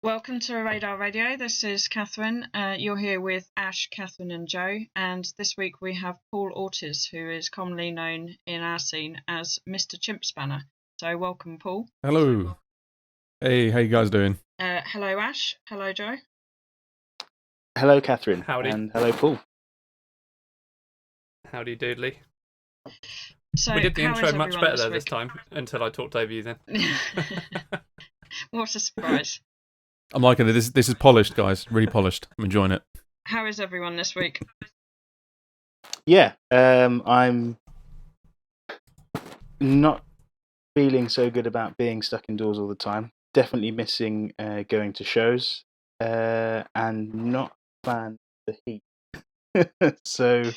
Welcome to Radar Radio. This is Catherine. You're here with Ash, Catherine, and Joe. And this week we have Paul Ortiz, who is commonly known in our scene as Mr. Chimp Spanner. So welcome, Paul. Hello. Hey, how you guys doing? Hello, Ash. Hello, Joe. Hello, Catherine. Howdy. And hello, Paul. Howdy, doodly. So we did the intro much better there this time until I talked over you then. What a surprise. I'm liking it. This is polished, guys. Really polished. I'm enjoying it. How is everyone this week? Yeah, I'm not feeling so good about being stuck indoors all the time. Definitely missing going to shows, and not a fan of the heat. So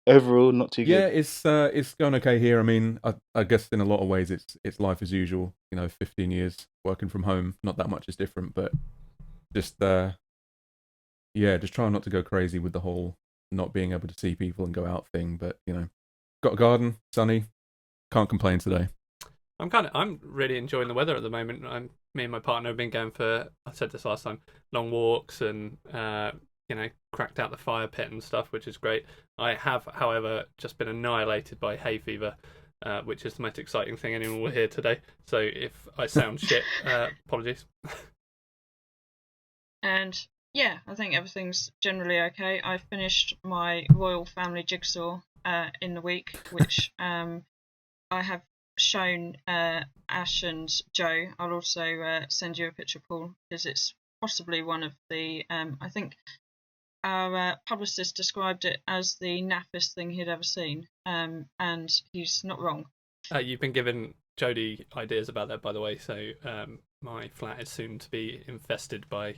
overall, not too good. Yeah, it's going okay here. I mean, I guess in a lot of ways it's life as usual. 15 years working from home. Not that much is different, but just just trying not to go crazy with the whole not being able to see people and go out thing. But got a garden, sunny. Can't complain today. I'm really enjoying the weather at the moment. Me and my partner have been going for, I said this last time, long walks and cracked out the fire pit and stuff, which is great. I have, however, just been annihilated by hay fever, which is the most exciting thing anyone will hear today. So if I sound shit, apologies. And yeah, I think everything's generally okay. I finished my royal family jigsaw in the week, which I have shown Ash and Joe. I'll also send you a picture, Paul, because it's possibly one of the, I think our publicist described it as the naffest thing he'd ever seen, and he's not wrong. You've been giving Jodie ideas about that, by the way, so my flat is soon to be infested by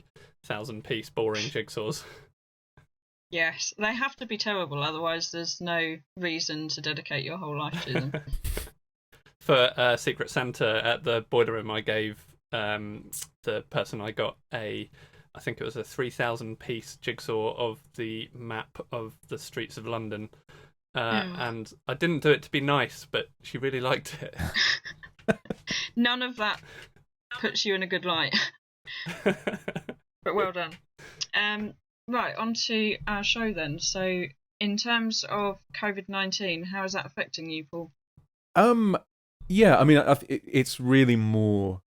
1,000-piece boring jigsaws. Yes, they have to be terrible, otherwise there's no reason to dedicate your whole life to them. For Secret Santa at the boiler room, I gave the person I got I think it was a 3,000-piece jigsaw of the map of the streets of London. And I didn't do it to be nice, but she really liked it. None of that puts you in a good light. But well done. Right, on to our show then. So in terms of COVID-19, how is that affecting you, Paul? Yeah, I mean, it's really more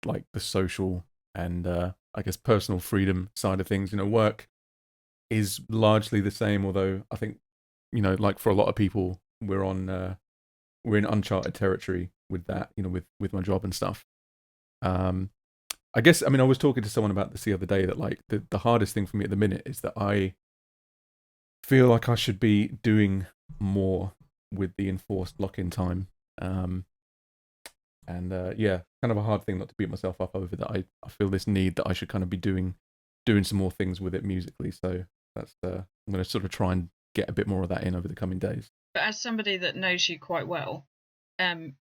like the social and I guess personal freedom side of things. Work is largely the same, although I think like for a lot of people, we're in uncharted territory with that. With my job and stuff. I guess I was talking to someone about this the other day that like the hardest thing for me at the minute is that I feel like I should be doing more with the enforced lock-in time. Kind of a hard thing not to beat myself up over that. I feel this need that I should kind of be doing some more things with it musically. So that's I'm going to sort of try and get a bit more of that in over the coming days. But as somebody that knows you quite well,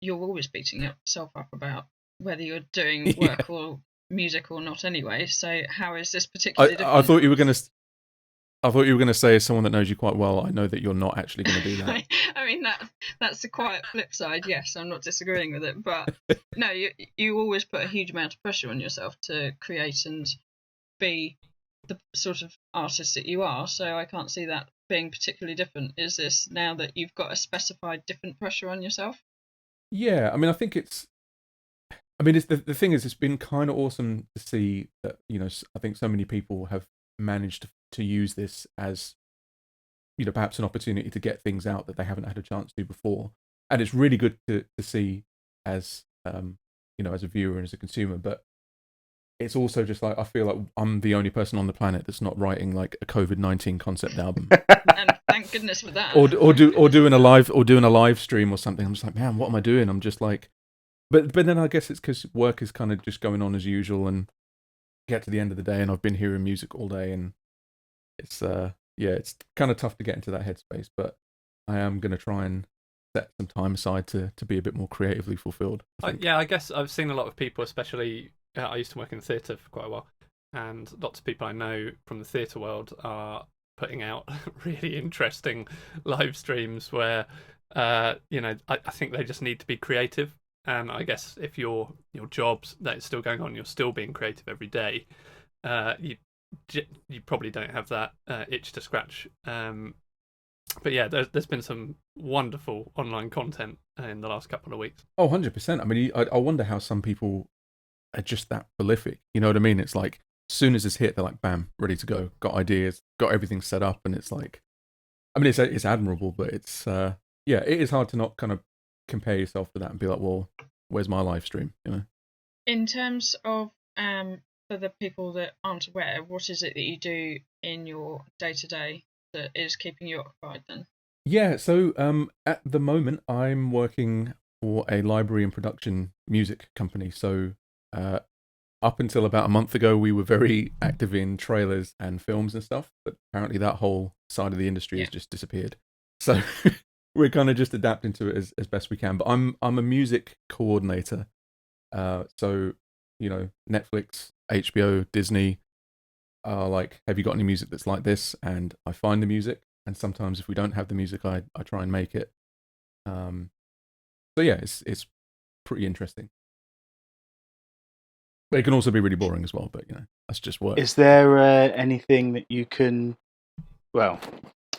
you're always beating yourself up about whether you're doing work or music or not anyway. So how is this particularly different? I thought you were going to say, as someone that knows you quite well, I know that you're not actually going to do that. I mean, that's the quiet flip side. Yes, I'm not disagreeing with it, but no, you always put a huge amount of pressure on yourself to create and be the sort of artist that you are. So I can't see that being particularly different. Is this now that you've got a specified different pressure on yourself? Yeah, I think it's. It's the thing is, it's been kind of awesome to see that I think so many people have managed to use this as perhaps an opportunity to get things out that they haven't had a chance to before, and it's really good to see as as a viewer and as a consumer. But it's also just like I feel like I'm the only person on the planet that's not writing like a COVID-19 concept album. And thank goodness for that. or doing a live stream or something. I'm just like, man, what am I doing? I'm just like, but then I guess it's because work is kind of just going on as usual, and get to the end of the day, and I've been hearing music all day, and it's it's kind of tough to get into that headspace. But I am going to try and set some time aside to be a bit more creatively fulfilled. I guess I've seen a lot of people, especially I used to work in the theatre for quite a while, and lots of people I know from the theatre world are putting out really interesting live streams where I think they just need to be creative and I guess if your job's that is still going on, you're still being creative every day. You probably don't have that itch to scratch. But yeah, there's been some wonderful online content in the last couple of weeks. Oh, 100%. I mean, I wonder how some people are just that prolific. You know what I mean? It's like, as soon as it's hit, they're like, bam, ready to go. Got ideas, got everything set up. And it's like, I mean, it's admirable, but it's, yeah, it is hard to not kind of compare yourself to that and be like, well, where's my live stream? You know? In terms of, for the people that aren't aware, what is it that you do in your day-to-day that is keeping you occupied then? Yeah, so at the moment, I'm working for a library and production music company. So up until about a month ago, we were very active in trailers and films and stuff, but apparently that whole side of the industry has just disappeared. So we're kind of just adapting to it as best we can. But I'm a music coordinator. So, you know, Netflix, HBO, Disney are like, have you got any music that's like this? And I find the music. And sometimes if we don't have the music, I try and make it. So yeah, it's pretty interesting. But it can also be really boring as well, but you know, that's just work. Is there anything that you can,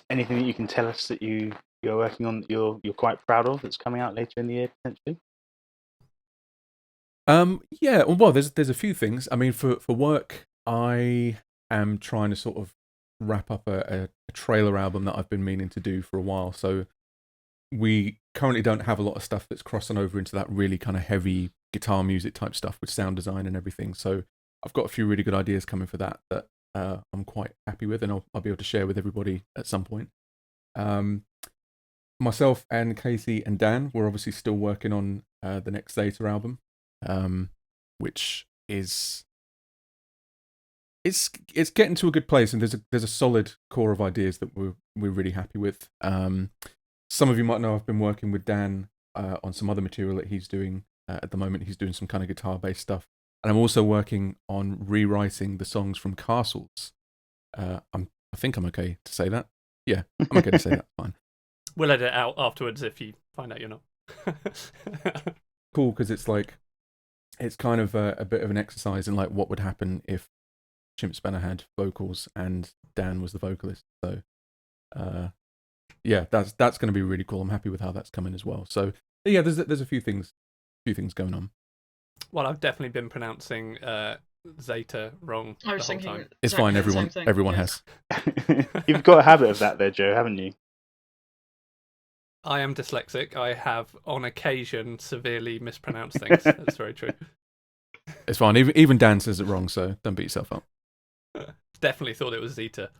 anything that you can tell us that you're working on that you're quite proud of that's coming out later in the year potentially? Yeah, well, there's a few things. I mean, for work, I am trying to sort of wrap up a trailer album that I've been meaning to do for a while. So we currently don't have a lot of stuff that's crossing over into that really kind of heavy guitar music type stuff with sound design and everything. So I've got a few really good ideas coming for that I'm quite happy with, and I'll be able to share with everybody at some point. Myself and Casey and Dan, we're obviously still working on the next Zeta album, which is it's getting to a good place, and there's a solid core of ideas that we're really happy with. Some of you might know I've been working with Dan on some other material that he's doing at the moment. He's doing some kind of guitar-based stuff, and I'm also working on rewriting the songs from Castles. I think I'm okay to say that. Yeah, I'm okay to say that. Fine. We'll edit it out afterwards if you find out you're not. Cool, because it's like it's kind of a bit of an exercise in like what would happen if Chimp had vocals and Dan was the vocalist. So yeah, that's going to be really cool. I'm happy with how that's coming as well. So yeah, there's a few things going on. Well, I've definitely been pronouncing Zeta wrong I was the whole thinking time. It's exactly fine. the same thing, Everyone yeah. has. You've got a habit of that there, Joe, haven't you? I am dyslexic. I have, on occasion, severely mispronounced things. That's very true. It's fine. Even Dan says it wrong, so don't beat yourself up. Definitely thought it was Zeta.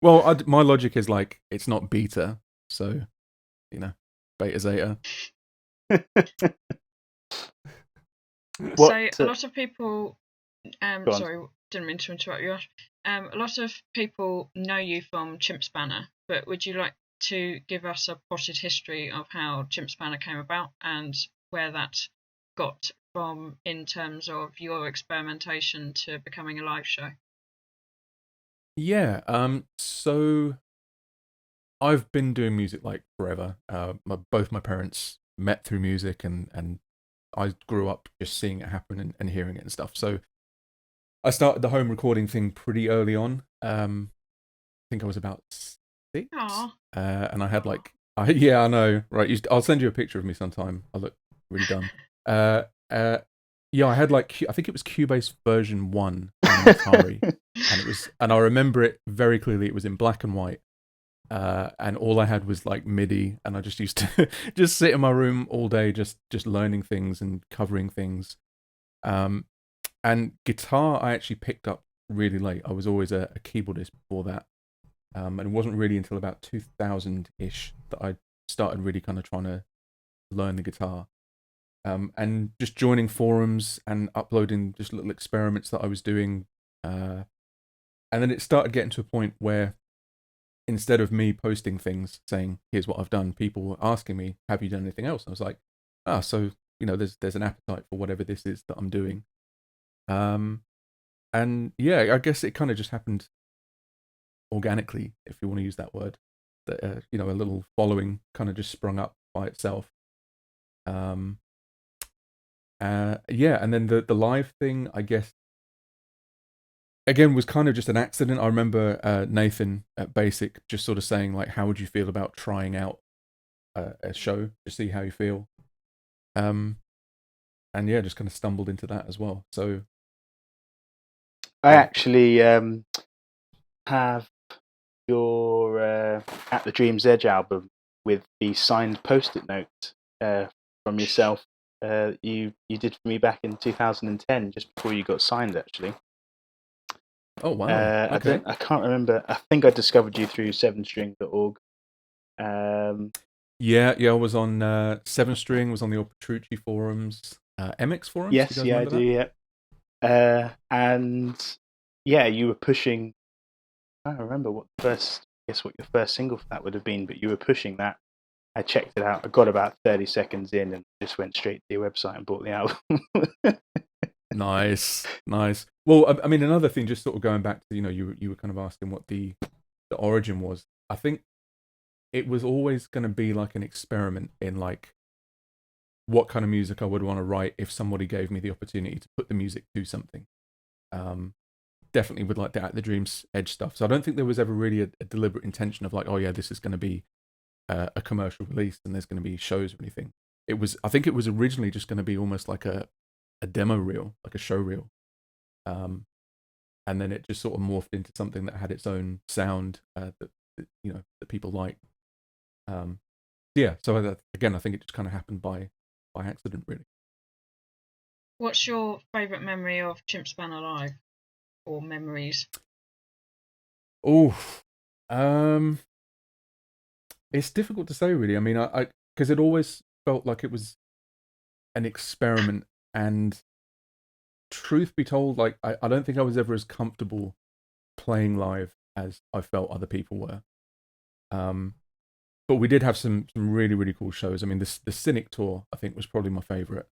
Well, my logic is like it's not beta, so you know, beta zeta. So a lot of people, Go on. sorry, didn't mean to interrupt you. A lot of people know you from Chimp Spanner, but would you like to give us a potted history of how Chimp Spanner came about and where that got from in terms of your experimentation to becoming a live show? Yeah. So I've been doing music like forever. Both my parents met through music, and I grew up just seeing it happen and hearing it and stuff. So I started the home recording thing pretty early on. I think I was about 6. And I had like, yeah, I know, right? I'll send you a picture of me sometime. I look really dumb. Yeah, I had like, I think it was Cubase version 1 on Atari, and I remember it very clearly. It was in black and white, and all I had was like MIDI, and I just used to just sit in my room all day, just learning things and covering things. And guitar, I actually picked up really late. I was always a keyboardist before that. And it wasn't really until about 2000-ish that I started really kind of trying to learn the guitar. And just joining forums and uploading just little experiments that I was doing. And then it started getting to a point where instead of me posting things saying, here's what I've done, people were asking me, have you done anything else? And I was like, so, you know, there's an appetite for whatever this is that I'm doing. And yeah, I guess it kind of just happened organically, if you want to use that word, that you know, a little following kind of just sprung up by itself. Yeah, and then the live thing, I guess, again, was kind of just an accident. I remember Nathan at Basic just sort of saying, like, how would you feel about trying out a show to see how you feel? And yeah, just kind of stumbled into that as well. So I actually have your At the Dream's Edge album with the signed post-it note from yourself. You did for me back in 2010, just before you got signed, actually. Oh wow! Okay. I can't remember. I think I discovered you through 7string.org. Yeah, I was on 7string, was on the Petrucci forums, MX forums. Yes, you guys I do. Yeah, and yeah, you were pushing. I don't remember what your first single for that would have been, but you were pushing that. I checked it out. I got about 30 seconds in and just went straight to your website and bought the album. Nice. Well, I mean, another thing, just sort of going back to, you were kind of asking what the origin was. I think it was always going to be like an experiment in like what kind of music I would want to write if somebody gave me the opportunity to put the music to something. Definitely would like the At the Dream's Edge stuff. So I don't think there was ever really a deliberate intention of like, oh yeah, this is going to be a commercial release and there's going to be shows or anything. I think it was originally just going to be almost like a demo reel, like a show reel. And then it just sort of morphed into something that had its own sound that people like. Yeah, so again, I think it just kind of happened by accident, really. What's your favourite memory of Chimp Spanner Live, or memories? Oh, it's difficult to say, really. I mean, I because it always felt like it was an experiment, and truth be told, like I don't think I was ever as comfortable playing live as I felt other people were. But we did have some really, really cool shows. I mean, the Cynic tour, I think, was probably my favorite.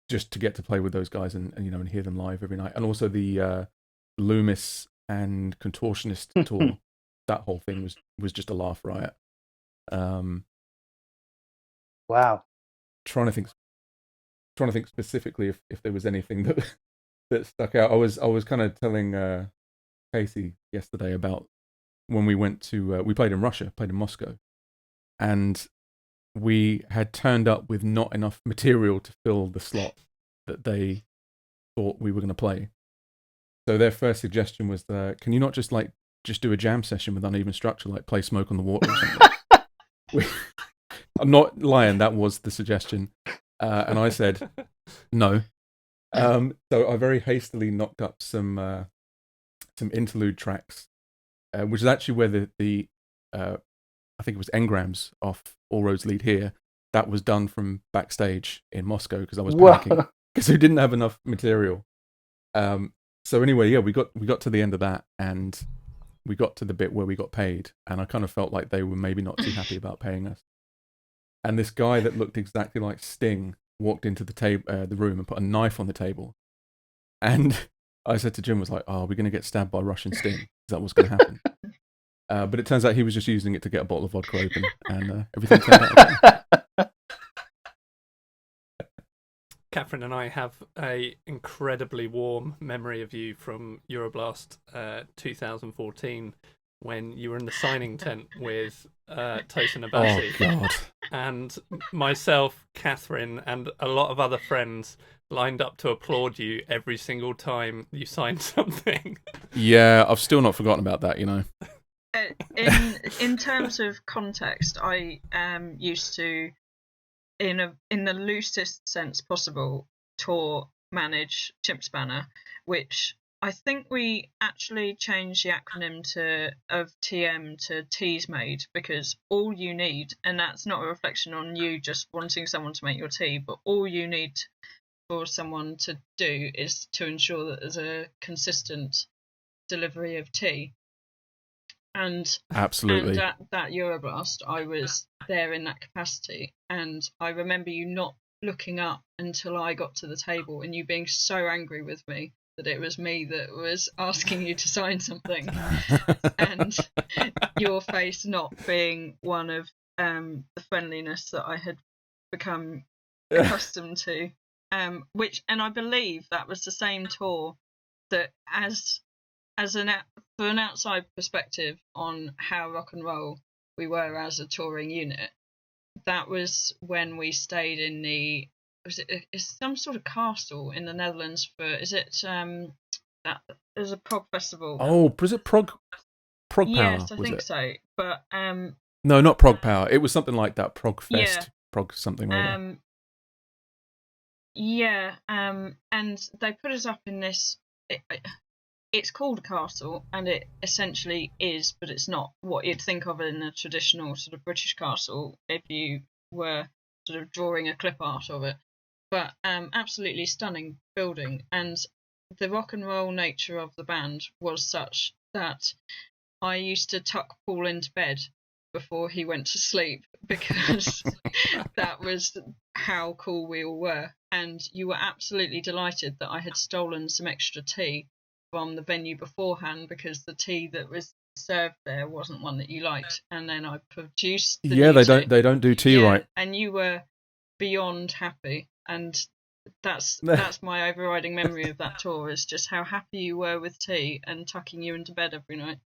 Just to get to play with those guys and hear them live every night, and also the Loomis and Contortionist tour. That whole thing was just a laugh riot. Wow. Trying to think specifically if there was anything that stuck out. I was kind of telling Casey yesterday about when we went to we played in Russia, played in Moscow, and we had turned up with not enough material to fill the slot that they thought we were going to play. So their first suggestion was, can you not just do a jam session with uneven structure, like play Smoke on the Water or something? I'm not lying, that was the suggestion. And I said, no. So I very hastily knocked up some interlude tracks, which is actually where the I think it was Engrams off All Roads Lead Here. That was done from backstage in Moscow because I was panicking because we didn't have enough material. So anyway, yeah, we got to the end of that and we got to the bit where we got paid, and I kind of felt like they were maybe not too happy about paying us. And this guy that looked exactly like Sting walked into the room and put a knife on the table. And I said to Jim, was like, "Oh, we're going to get stabbed by Russian Sting. Is that what's going to happen?" But it turns out he was just using it to get a bottle of vodka open, and everything turned out okay. Catherine and I have a incredibly warm memory of you from Euroblast 2014 when you were in the signing tent with Tosin Abassi. Oh, God. And myself, Catherine, and a lot of other friends lined up to applaud you every single time you signed something. Yeah, I've still not forgotten about that, In terms of context, I used to, in the loosest sense possible, tour manage Chimp Spanner, which I think we actually changed the acronym of TM to T's Made, because all you need, and that's not a reflection on you just wanting someone to make your tea, but all you need for someone to do is to ensure that there's a consistent delivery of tea. And absolutely. And that Euroblast, I was there in that capacity, and I remember you not looking up until I got to the table, and you being so angry with me that it was me that was asking you to sign something, and your face not being one of the friendliness that I had become accustomed to. And I believe that was the same tour that, for an outside perspective on how rock and roll we were as a touring unit, that was when we stayed in it's some sort of castle in the Netherlands there's a prog festival. Oh, was it Prog Power? Yes, I think so. But no, not Prog Power. It was something like that. Prog Fest. Yeah. Prog something or other. And they put us up in this. It's called a castle, and it essentially is, but it's not what you'd think of in a traditional sort of British castle if you were sort of drawing a clip art of it. But absolutely stunning building, and the rock and roll nature of the band was such that I used to tuck Paul into bed before he went to sleep, because that was how cool we all were. And you were absolutely delighted that I had stolen some extra tea from the venue beforehand, because the tea that was served there wasn't one that you liked, and then I produced the new tea. They don't do tea right. And you were beyond happy, and that's my overriding memory of that tour, is just how happy you were with tea and tucking you into bed every night.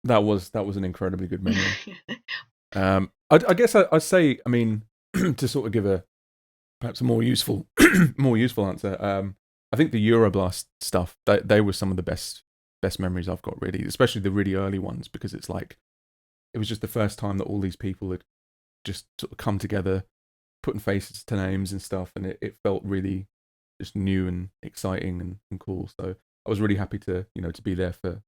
That was an incredibly good memory. I guess I'd say, I mean, to sort of give perhaps a more useful answer. I think the Euroblast stuff, they were some of the best memories I've got, really, especially the really early ones, because it was just the first time that all these people had just sort of come together, putting faces to names and stuff, and it felt really just new and exciting and cool. So I was really happy to be there for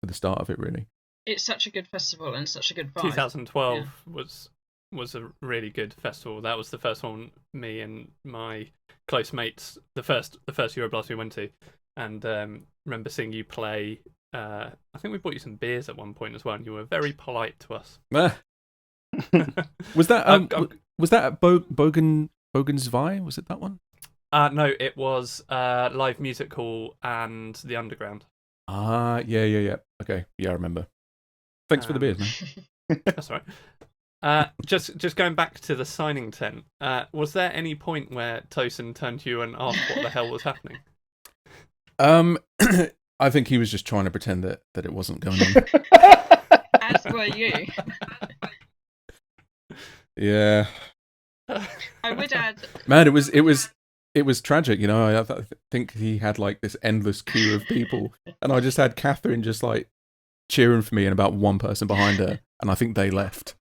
the start of it, really. It's such a good festival and such a good vibe. 2012 was a really good festival. That was the first one me and my close mates, the first Euroblast we went to, and remember seeing you play. I think we bought you some beers at one point as well, and you were very polite to us. Was that was that at Bogensvai? Was it that one? No, it was Live Music Hall and the Underground. Yeah. Okay, yeah, I remember. Thanks for the beers, man. That's all right. Just going back to the signing tent, was there any point where Tosin turned to you and asked what the hell was happening? I think he was just trying to pretend that it wasn't going on. As were you. Yeah. I would add, man, it was tragic, I think he had like this endless queue of people, and I just had Catherine just like cheering for me and about one person behind her, and I think they left.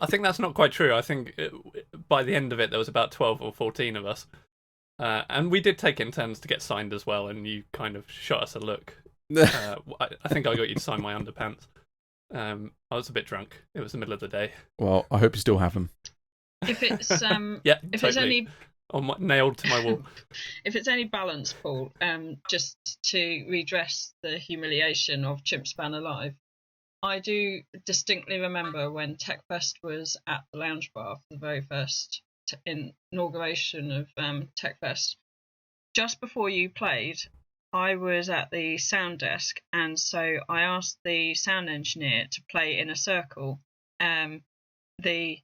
I think that's not quite true. I think by the end of it there was about 12 or 14 of us, and we did take in turns to get signed as well, and you kind of shot us a look. I think I got you to sign my underpants. I was a bit drunk. It was the middle of the day. Well, I hope you still have them. if it's yeah, if totally. it's any nailed to my wall. If it's any balance, Paul, just to redress the humiliation of Chimp Span Alive, I do distinctly remember when TechFest was at the Lounge Bar for the very first inauguration of TechFest. Just before you played, I was at the sound desk, and so I asked the sound engineer to play in a circle the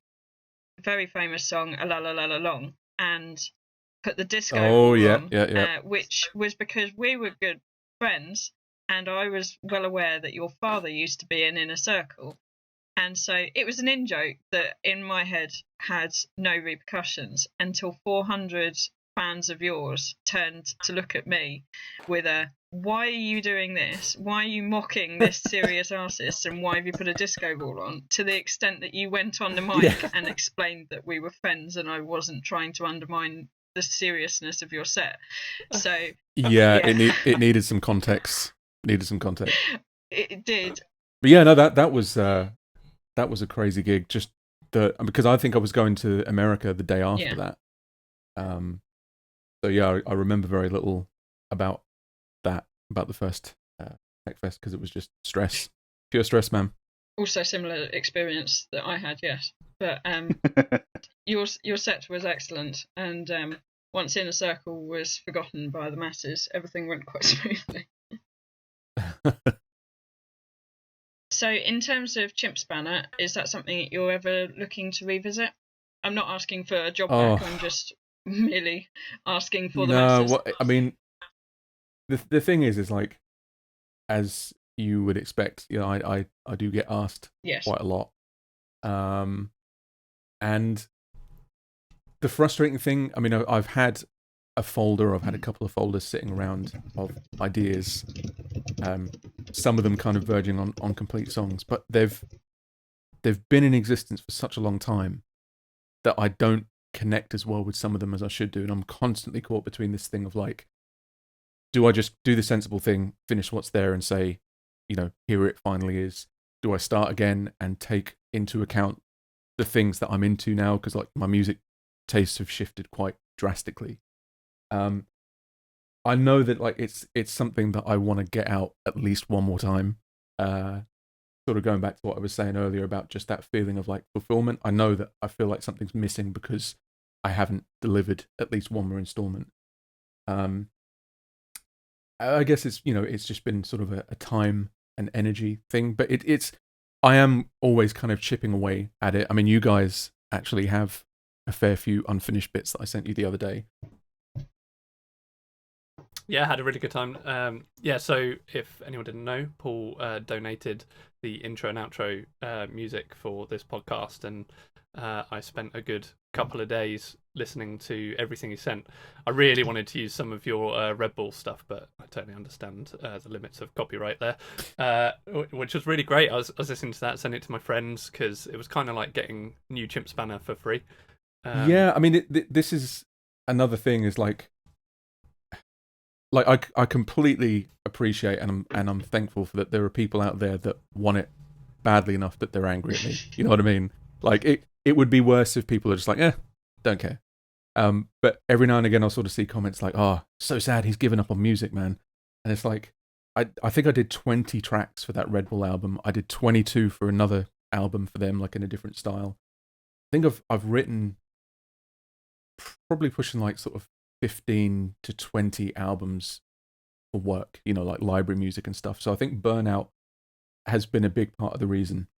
very famous song "A La La La La Long," and put the disco on, which was because we were good friends, and I was well aware that your father used to be in Inner Circle, and so it was an in-joke that in my head had no repercussions until 400 fans of yours turned to look at me with a, why are you doing this? Why are you mocking this serious artist, and why have you put a disco ball on? To the extent that you went on the mic and explained that we were friends and I wasn't trying to undermine the seriousness of your set. So it needed some context. It did. But yeah, no, that was a crazy gig. Just because I think I was going to America the day after that. So yeah, I remember very little about the first TechFest, because it was just stress, pure stress, man. Also similar experience that I had, yes. But your set was excellent, and once Inner Circle was forgotten by the masses, everything went quite smoothly. So, in terms of Chimp Spanner, is that something that you're ever looking to revisit? I'm not asking for a job back. I'm just merely asking for the masses. No, I mean, the thing is like, as you would expect, you know, I do get asked quite a lot, and the frustrating thing, I mean, I've had a folder, I've had a couple of folders sitting around of ideas, some of them kind of verging on complete songs, but they've been in existence for such a long time that I don't connect as well with some of them as I should do, and I'm constantly caught between this thing of like, do I just do the sensible thing, finish what's there and say, you know, here it finally is? Do I start again and take into account the things that I'm into now? Because like my music tastes have shifted quite drastically. I know that like it's something that I want to get out at least one more time. Sort of going back to what I was saying earlier about just that feeling of like fulfillment. I know that I feel like something's missing because I haven't delivered at least one more installment. I guess it's, you know, it's just been sort of a time and energy thing, but I am always kind of chipping away at it. I mean, you guys actually have a fair few unfinished bits that I sent you the other day. Yeah, I had a really good time. Yeah, so if anyone didn't know, Paul donated the intro and outro music for this podcast, and I spent a good couple of days listening to everything he sent. I really wanted to use some of your Red Bull stuff, but I totally understand the limits of copyright there, which was really great. I was listening to that, sending it to my friends, because it was kind of like getting new Chimp Spanner for free. Yeah, I mean, this is another thing, is like I completely appreciate and I'm thankful for that there are people out there that want it badly enough that they're angry at me. You know what I mean? Like it would be worse if people are just like, don't care. But every now and again I'll sort of see comments like, oh, so sad he's given up on music, man. And it's like, I think I did 20 tracks for that Red Bull album. I did 22 for another album for them, like in a different style. I think I've written probably pushing like sort of 15 to 20 albums for work, you know, like library music and stuff. So I think burnout has been a big part of the reason,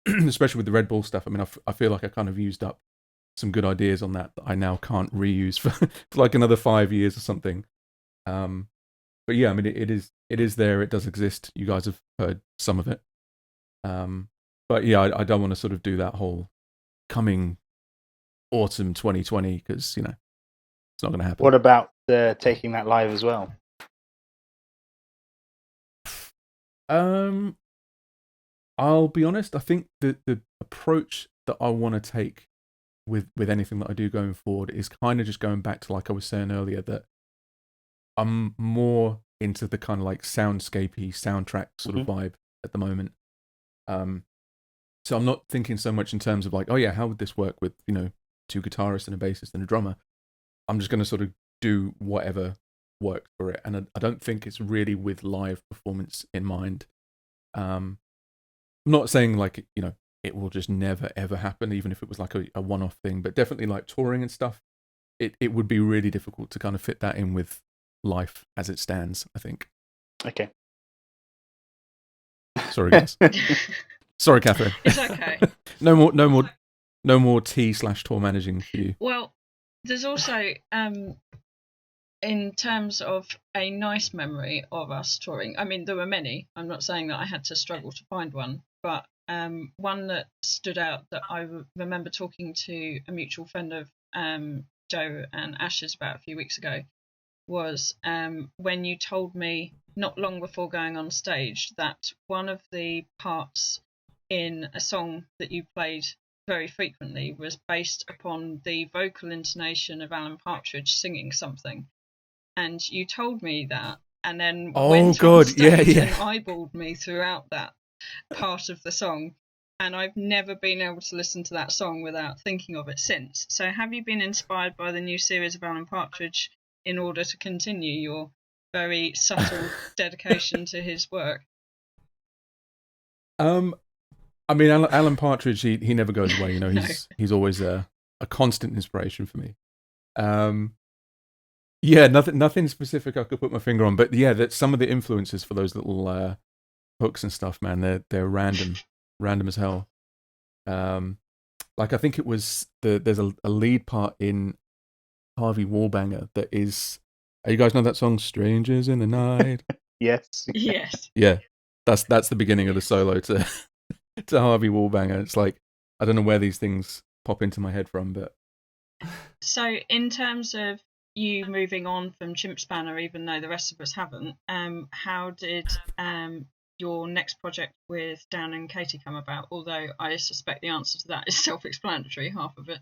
especially with the Red Bull stuff. I mean, I feel like I kind of used up some good ideas on that I now can't reuse for like another 5 years or something. But yeah, I mean, it is there. It does exist. You guys have heard some of it. But yeah, I don't want to sort of do that whole coming autumn 2020, because, you know, it's not going to happen. What about taking that live as well? I'll be honest. I think the approach that I want to take with anything that I do going forward is kind of just going back to, like I was saying earlier, that I'm more into the kind of like soundscapey soundtrack sort of vibe at the moment. So I'm not thinking so much in terms of like, oh yeah, how would this work with, you know, 2 guitarists and a bassist and a drummer. I'm just going to sort of do whatever works for it. And I don't think it's really with live performance in mind. I'm not saying like, you know, it will just never ever happen, even if it was like a one-off thing, but definitely like touring and stuff, it would be really difficult to kind of fit that in with life as it stands, I think. Okay. Sorry, guys. Sorry, Catherine. It's okay. No more T/tour managing for you. Well, there's also, in terms of a nice memory of us touring, I mean, there were many. I'm not saying that I had to struggle to find one, but one that stood out that I remember talking to a mutual friend of Joe and Ash's about a few weeks ago was when you told me not long before going on stage that one of the parts in a song that you played very frequently was based upon the vocal intonation of Alan Partridge singing something. And you told me that, and then went on stage and eyeballed me throughout that part of the song. And I've never been able to listen to that song without thinking of it since. So have you been inspired by the new series of Alan Partridge in order to continue your very subtle dedication to his work? I mean, Alan Partridge, he never goes away. You know, he's always a constant inspiration for me. Yeah, nothing specific I could put my finger on, but yeah, that some of the influences for those little hooks and stuff, man, they're random as hell. Like I think it was there's a lead part in Harvey Wallbanger that is. You guys know that song "Strangers in the Night"? Yes. Yes. Yeah, that's the beginning of the solo to to Harvey Wallbanger. It's like I don't know where these things pop into my head from, but So, in terms of you moving on from Chimp Spanner, even though the rest of us haven't, how did your next project with Dan and Katie come about? Although I suspect the answer to that is self-explanatory, half of it.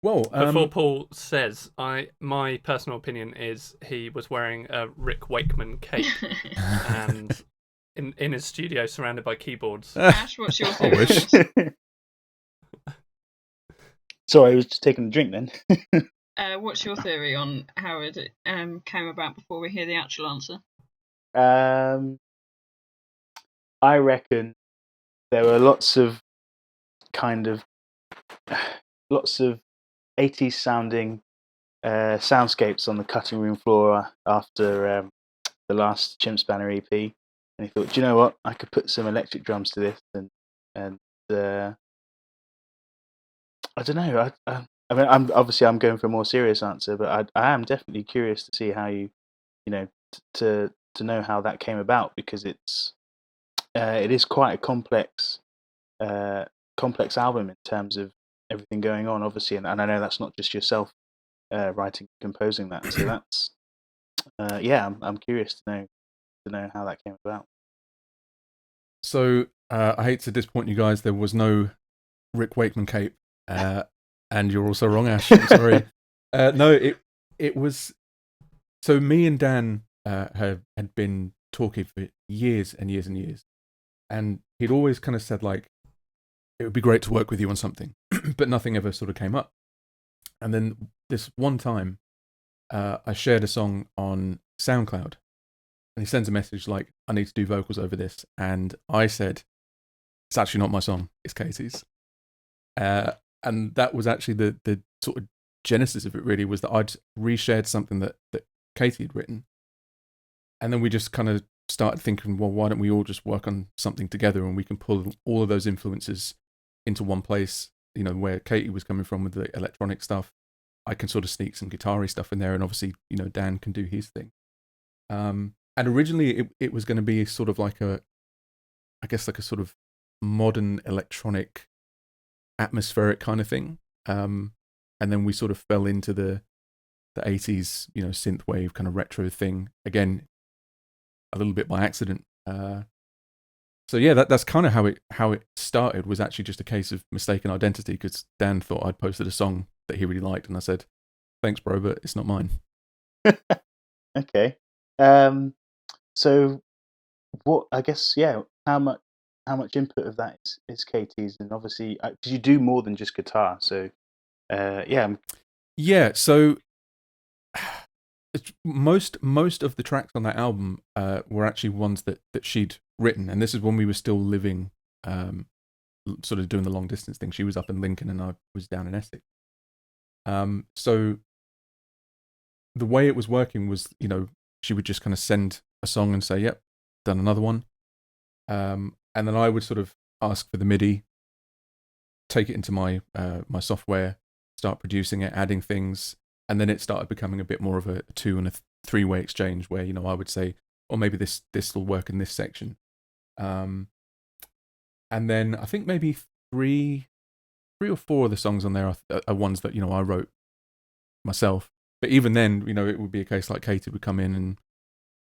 well, Before Paul says, my personal opinion is he was wearing a Rick Wakeman cape and in his studio surrounded by keyboards. Ash, what's your I wish. theory? Sorry, I was just taking a drink then. What's your theory on how it came about before we hear the actual answer? I reckon there were lots of 80s sounding soundscapes on the cutting room floor after the last Chimp Spanner EP, and he thought, do you know what? I could put some electric drums to this, and I don't know. I mean, I'm going for a more serious answer, but I am definitely curious to see how you know, to know how that came about, because it is quite a complex album in terms of everything going on, obviously, and I know that's not just yourself writing, composing that. So that's I'm curious to know how that came about. So I hate to disappoint you guys. There was no Rick Wakeman cape, and you're also wrong, Ash. I'm sorry. No, it was. So me and Dan had been talking for years and years and years, and he'd always kind of said like, it would be great to work with you on something, but nothing ever sort of came up. And then this one time, I shared a song on SoundCloud, and he sends a message like, I need to do vocals over this. And I said, it's actually not my song, it's Katie's. And that was actually the sort of genesis of it, really, was that I'd reshared something that Katie had written. And then we just kind of started thinking, well, why don't we all just work on something together, and we can pull all of those influences into one place, you know, where Katie was coming from with the electronic stuff. I can sort of sneak some guitar-y stuff in there, and obviously, you know, Dan can do his thing. And originally it was going to be sort of like a sort of modern electronic atmospheric kind of thing. And then we sort of fell into the 80s, you know, synthwave kind of retro thing again, a little bit by accident. So yeah, that's kind of how it started. Was actually just a case of mistaken identity, because Dan thought I'd posted a song that he really liked, and I said, "Thanks, bro, but it's not mine." Okay. So what? I guess How much input of that is Katie's, and obviously because you do more than just guitar. So Yeah. So most of the tracks on that album were actually ones that she'd written, and this is when we were still living, sort of doing the long distance thing. She was up in Lincoln and I was down in Essex. So the way it was working was, you know, she would just kind of send a song and say, "Yep, done another one," and then I would sort of ask for the MIDI, take it into my my software, start producing it, adding things. And then it started becoming a bit more of a 2 and a 3-way exchange, where, you know, I would say, or maybe this will work in this section. And then I think maybe three or four of the songs on there are ones that, you know, I wrote myself. But even then, you know, it would be a case like Katie would come in and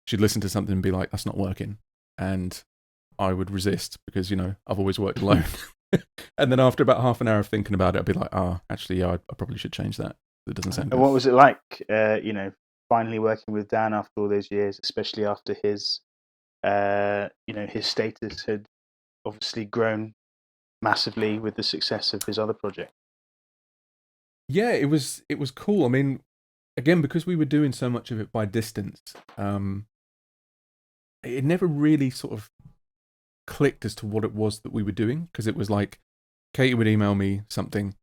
she'd listen to something and be like, that's not working. And I would resist, because, you know, I've always worked alone. And then after about half an hour of thinking about it, I'd be like, actually, yeah, I probably should change that. It doesn't sound good. And what was it like, you know, finally working with Dan after all those years, especially after his, you know, his status had obviously grown massively with the success of his other project? Yeah, it was cool. I mean, again, because we were doing so much of it by distance, it never really sort of clicked as to what it was that we were doing, because it was like Katie would email me something,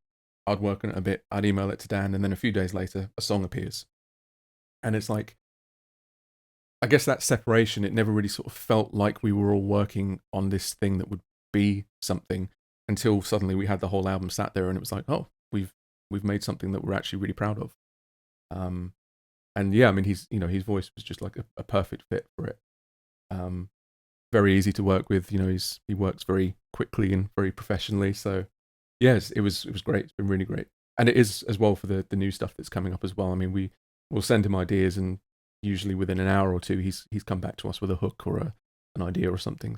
I'd work on it a bit, I'd email it to Dan, and then a few days later, a song appears. And it's like, I guess that separation, it never really sort of felt like we were all working on this thing that would be something until suddenly we had the whole album sat there and it was like, oh, we've made something that we're actually really proud of. And yeah, I mean, his voice was just like a perfect fit for it. Very easy to work with. He works very quickly and very professionally. So yes, it was great. It's been really great, and it is as well for the new stuff that's coming up as well. I mean, we'll send him ideas, and usually within an hour or two, he's come back to us with a hook or an idea or something.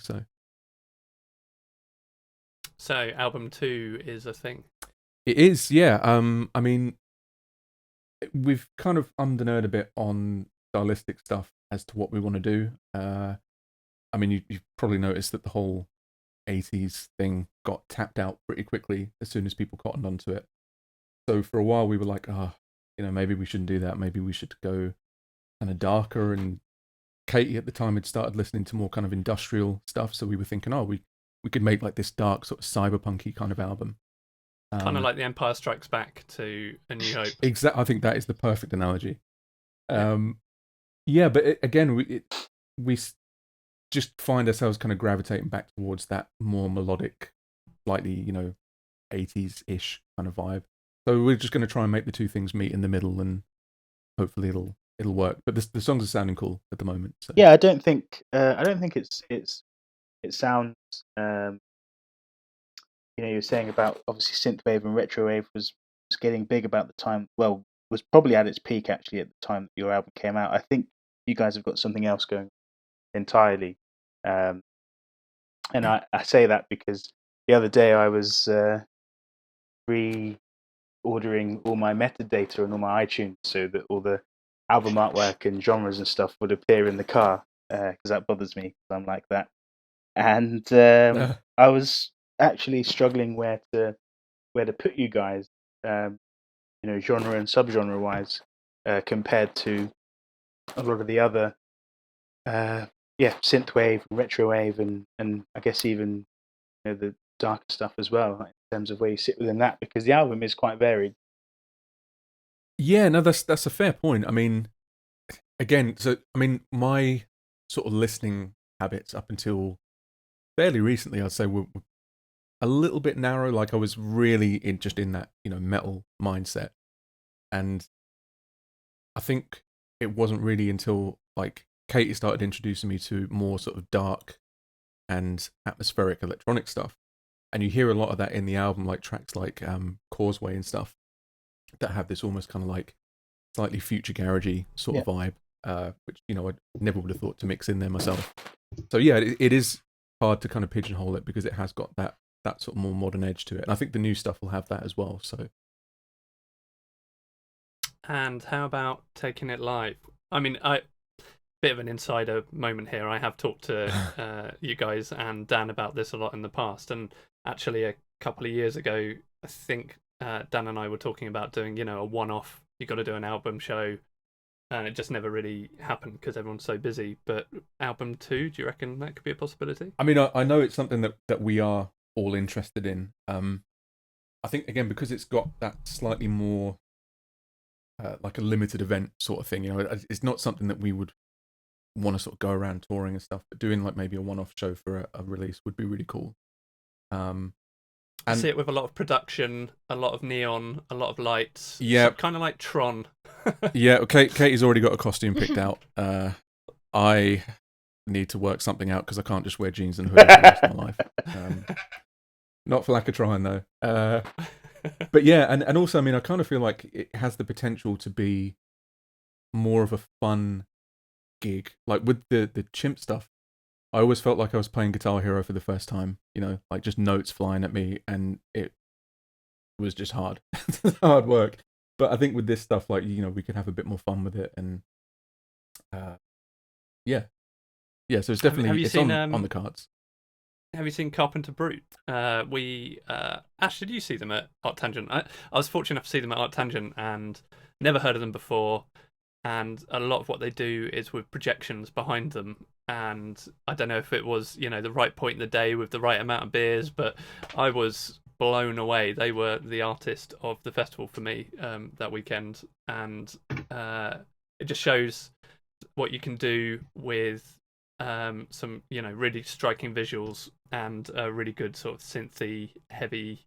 So album 2 is a thing. It is, yeah. I mean, we've kind of under-nerd a bit on stylistic stuff as to what we want to do. I mean, you've probably noticed that the whole 80s thing got tapped out pretty quickly as soon as people cottoned onto it. So for a while we were like, maybe we shouldn't do that. Maybe we should go kind of darker. And Katie at the time had started listening to more kind of industrial stuff. So we were thinking, we could make like this dark sort of cyberpunky kind of album. Kind of like The Empire Strikes Back to A New Hope. Exactly. I think that is the perfect analogy. But again, we just find ourselves kind of gravitating back towards that more melodic, slightly, 80s-ish kind of vibe. So we're just going to try and make the two things meet in the middle, and hopefully it'll work. But the songs are sounding cool at the moment. So. Yeah, I don't think it sounds. You were saying about obviously synthwave and retrowave was getting big about the time. Well, was probably at its peak actually at the time that your album came out. I think you guys have got something else going entirely. And I say that because the other day I was reordering all my metadata and all my iTunes so that all the album artwork and genres and stuff would appear in the car, because that bothers me, because I'm like that. And I was actually struggling where to put you guys, genre and subgenre wise, compared to a lot of the other synthwave, retrowave, and I guess even the darker stuff as well, like, in terms of where you sit within that, because the album is quite varied. Yeah, no, that's a fair point. I mean, again, my sort of listening habits up until fairly recently, I'd say, were a little bit narrow. Like I was really just in that metal mindset, and I think it wasn't really until like Katie started introducing me to more sort of dark and atmospheric electronic stuff. And you hear a lot of that in the album, like tracks like Causeway and stuff that have this almost kind of like slightly future garagey sort of vibe, which, I never would have thought to mix in there myself. So yeah, it is hard to kind of pigeonhole it because it has got that sort of more modern edge to it. And I think the new stuff will have that as well. So. And how about taking it live? I mean, bit of an insider moment here. I have talked to you guys and Dan about this a lot in the past, and actually a couple of years ago, I think Dan and I were talking about doing, a one-off. You got to do an album show, and it just never really happened because everyone's so busy. But album 2, do you reckon that could be a possibility? I mean, I know it's something that we are all interested in. I think again because it's got that slightly more like a limited event sort of thing. It's not something that we would want to sort of go around touring and stuff, but doing like maybe a one-off show for a release would be really cool. And I see it with a lot of production, a lot of neon, a lot of lights. Yeah, kind of like Tron. Yeah, okay. Katie's already got a costume picked out. I need to work something out because I can't just wear jeans and hoodie for the rest of my life. Not for lack of trying though. But yeah, and also, I mean, I kind of feel like it has the potential to be more of a fun gig. Like with the Chimp stuff, I always felt like I was playing Guitar Hero for the first time, like just notes flying at me, and it was just hard. Hard work. But I think with this stuff, like, we could have a bit more fun with it, and yeah, so it's definitely on the cards. Have you seen Carpenter Brute? Ash, did you see them at Art Tangent? I was fortunate enough to see them at Art Tangent and never heard of them before. And a lot of what they do is with projections behind them. And I don't know if it was, the right point in the day with the right amount of beers, but I was blown away. They were the artist of the festival for me that weekend. And it just shows what you can do with some really striking visuals and a really good sort of synthy heavy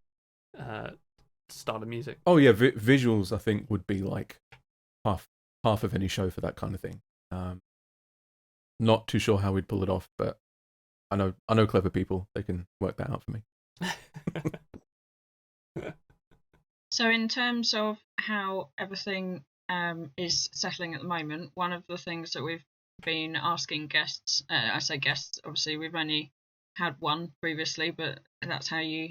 style of music. Oh yeah, visuals I think would be like half of any show for that kind of thing. Not too sure how we'd pull it off, but I know clever people. They can work that out for me. So in terms of how everything is settling at the moment, one of the things that we've been asking guests, I say guests, obviously we've only had one previously, but that's how you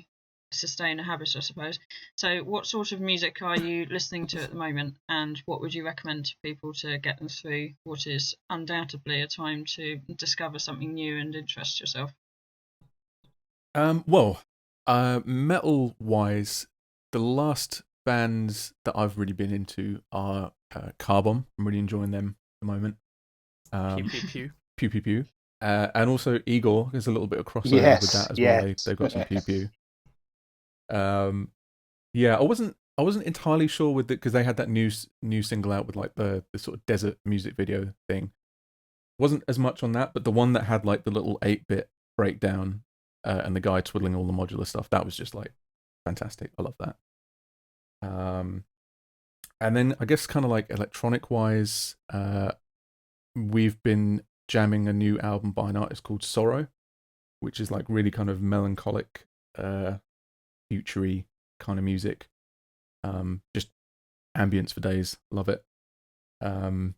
sustain a habit, I suppose. So what sort of music are you listening to at the moment, and what would you recommend to people to get them through what is undoubtedly a time to discover something new and interest yourself? Well, metal wise, the last bands that I've really been into are Carbon. I'm really enjoying them at the moment. Pew pew pew. Pew pew pew. And also Igor. There's a little bit of crossover with that as well. They've got some pew pew. Yeah, I wasn't entirely sure with it because they had that new single out with like the sort of desert music video thing. Wasn't as much on that, but the one that had like the little 8-bit breakdown and the guy twiddling all the modular stuff, that was just like fantastic. I love that. And then I guess kind of like electronic wise, we've been jamming a new album by an artist called Sorrow, which is like really kind of melancholic, future-y kind of music. Just ambience for days. Love it. Another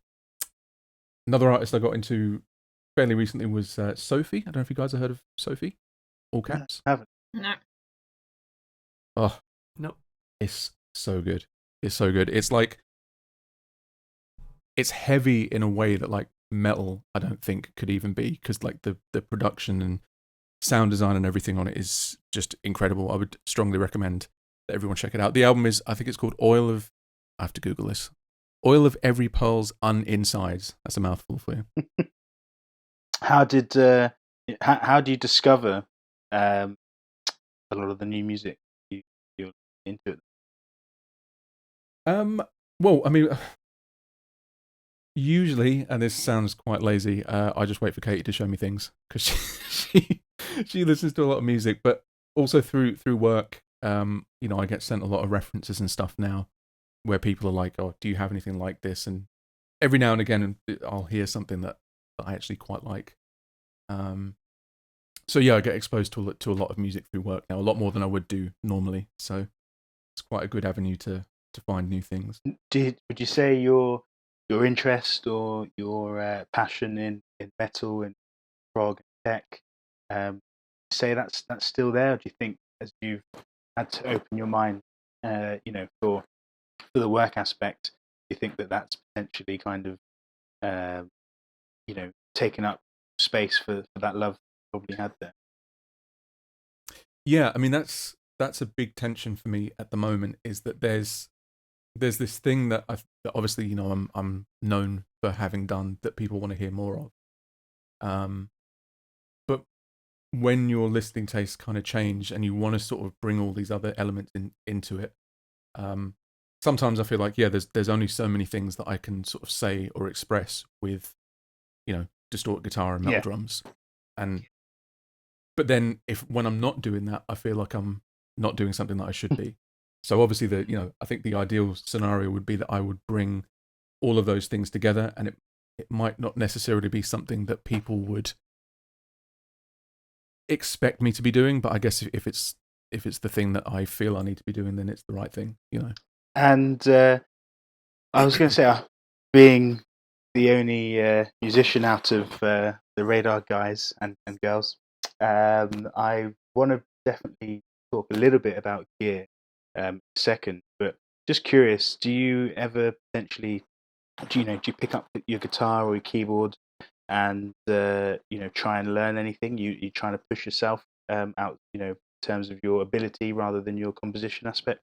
artist I got into fairly recently was Sophie. I don't know if you guys have heard of Sophie. All caps. I haven't. No. Oh, no. It's so good. It's so good. It's like, it's heavy in a way that like metal I don't think could even be, because like the production and sound design and everything on it is just incredible. I would strongly recommend that everyone check it out. The album is, I think it's called I have to Google this. Oil of Every Pearl's Insides. That's a mouthful for you. How do you discover a lot of the new music you're into it? Well, I mean, usually, and this sounds quite lazy, I just wait for Katie to show me things because she listens to a lot of music, but also through work, I get sent a lot of references and stuff now where people are like, "Oh, do you have anything like this?" And every now and again, I'll hear something that I actually quite like. So yeah, I get exposed to a lot of music through work now, a lot more than I would do normally. So it's quite a good avenue to find new things. Would you say your interest or your passion in metal and prog and tech, say that's still there? Or do you think as you've had to open your mind, for the work aspect, do you think that that's potentially kind of, taken up space for that love you probably had there? Yeah, I mean that's a big tension for me at the moment. Is that there's this thing that that obviously I'm known for having done that people want to hear more of. But when your listening tastes kind of change and you want to sort of bring all these other elements into it, sometimes I feel like there's only so many things that I can sort of say or express with distorted guitar and metal drums, but then when I'm not doing that, I feel like I'm not doing something that I should be. So obviously I think the ideal scenario would be that I would bring all of those things together, and it might not necessarily be something that people would expect me to be doing, but I guess if it's the thing that I feel I need to be doing, then it's the right thing, And I was going to say, being the only musician out of the Radar guys and girls, I want to definitely talk a little bit about gear second, but just curious, do you ever potentially, do you pick up your guitar or your keyboard and try and learn anything? You trying to push yourself out, in terms of your ability rather than your composition aspect?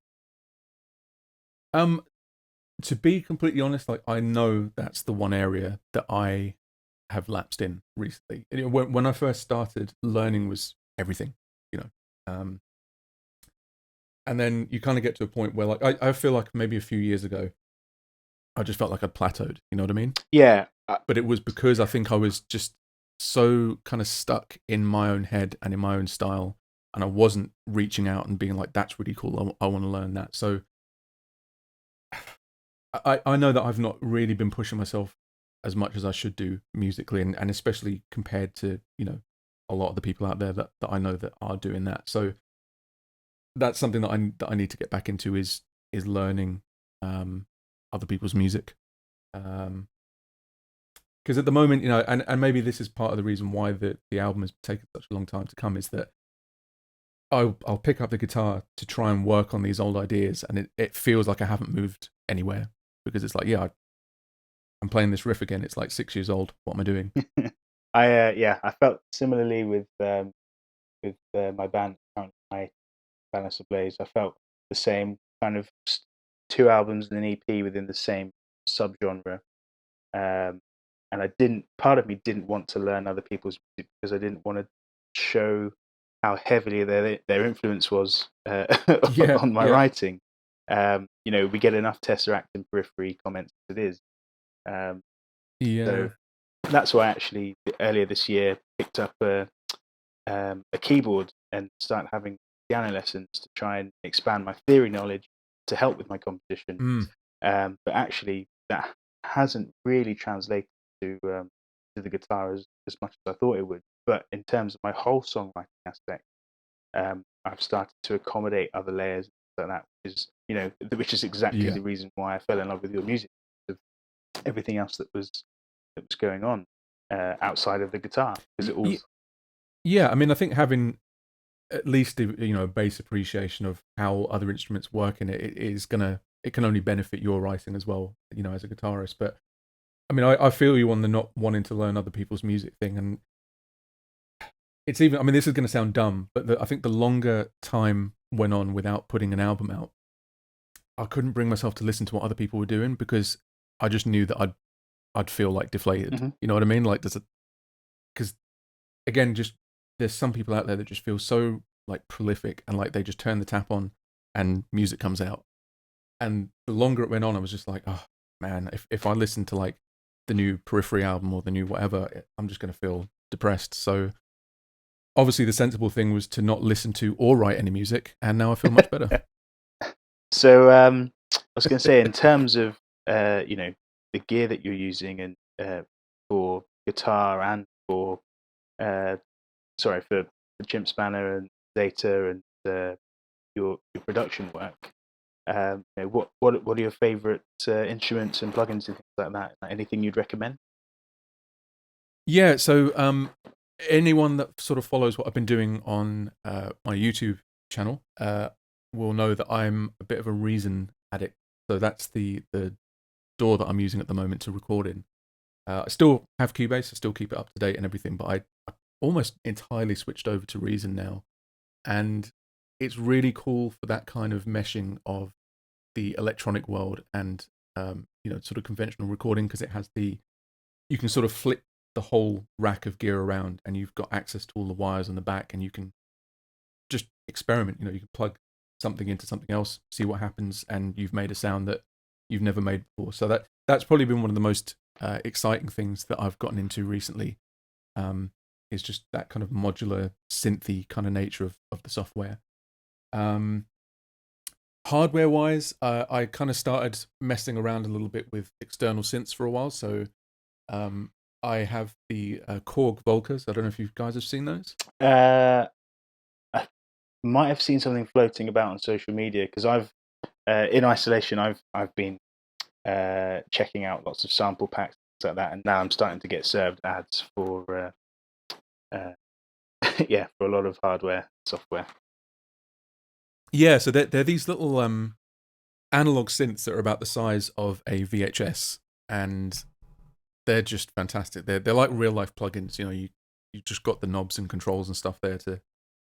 To be completely honest, like I know that's the one area that I have lapsed in recently. When I first started, learning was everything, and then you kind of get to a point where like I feel like maybe a few years ago, I just felt like I'd plateaued. You know what I mean? Yeah, but it was because I think I was just so kind of stuck in my own head and in my own style, and I wasn't reaching out and being like, "That's really cool. I want to learn that." So I know that I've not really been pushing myself as much as I should do musically, and especially compared to a lot of the people out there that I know that are doing that. So that's something that I need to get back into is learning other people's music. Because at the moment, and maybe this is part of the reason why the album has taken such a long time to come, is that I'll pick up the guitar to try and work on these old ideas, and it feels like I haven't moved anywhere, because it's like, I'm playing this riff again. It's like 6 years old. What am I doing? I felt similarly with my band, my Balance of Blaze. I felt the same kind of 2 albums and an EP within the same subgenre. And part of me didn't want to learn other people's music because I didn't want to show how heavily their influence was on my writing. We get enough Tesseract and Periphery comments as it is. So that's why actually earlier this year picked up a keyboard and started having piano lessons to try and expand my theory knowledge to help with my composition. But actually that hasn't really translated to the guitar as much as I thought it would. But in terms of my whole songwriting aspect, I've started to accommodate other layers like that, which is exactly the reason why I fell in love with your music, of everything else that was going on outside of the guitar, because it all. Yeah, I mean, I think having at least a base appreciation of how other instruments work in it can only benefit your writing as well, as a guitarist. But I mean, I feel you on the not wanting to learn other people's music thing, and it's even. I mean, this is going to sound dumb, but I think the longer time went on without putting an album out, I couldn't bring myself to listen to what other people were doing, because I just knew that I'd feel like deflated. Mm-hmm. You know what I mean? Like because again, just there's some people out there that just feel so like prolific, and like they just turn the tap on and music comes out. And the longer it went on, I was just like, oh man, if I listen to like the new Periphery album or the new whatever, I'm just going to feel depressed. So obviously the sensible thing was to not listen to or write any music, and now I feel much better. So I was going to say, in terms of the gear that you're using, and for guitar and for for Chimp Spanner and Zeta and your production work, what are your favourite instruments and plugins and things like that? Anything you'd recommend? Yeah, so anyone that sort of follows what I've been doing on my YouTube channel will know that I'm a bit of a Reason addict. So that's the DAW that I'm using at the moment to record in. I still have Cubase, I still keep it up to date and everything, but I almost entirely switched over to Reason now. And it's really cool for that kind of meshing of the electronic world and sort of conventional recording, because it has you can sort of flip the whole rack of gear around, and you've got access to all the wires on the back, and you can just experiment. You can plug something into something else, see what happens, and you've made a sound that you've never made before. So that's probably been one of the most exciting things that I've gotten into recently. Is just that kind of modular synthy kind of nature of the software. Hardware wise, I kind of started messing around a little bit with external synths for a while. So I have the Korg Volcas. I don't know if you guys have seen those. I might have seen something floating about on social media, because I've in isolation I've been checking out lots of sample packs like that, and now I'm starting to get served ads for for a lot of hardware software. Yeah, so they're these little analog synths that are about the size of a VHS, and they're just fantastic. They're like real life plugins. You just got the knobs and controls and stuff there to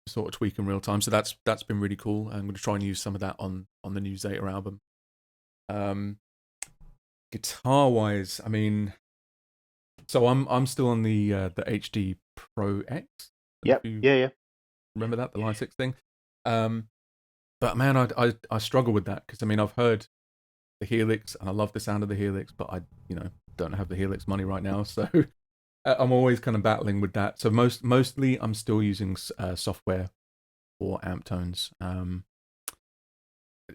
sort of tweak in real time. So that's been really cool. I'm going to try and use some of that on the new Zeta album. Guitar wise, I mean, so I'm still on the HD Pro X. Yep. Yeah. Remember that, the Line 6 thing? But man, I struggle with that, because I mean, I've heard the Helix, and I love the sound of the Helix, but I don't have the Helix money right now, so I'm always kind of battling with that. So mostly I'm still using software for amp tones.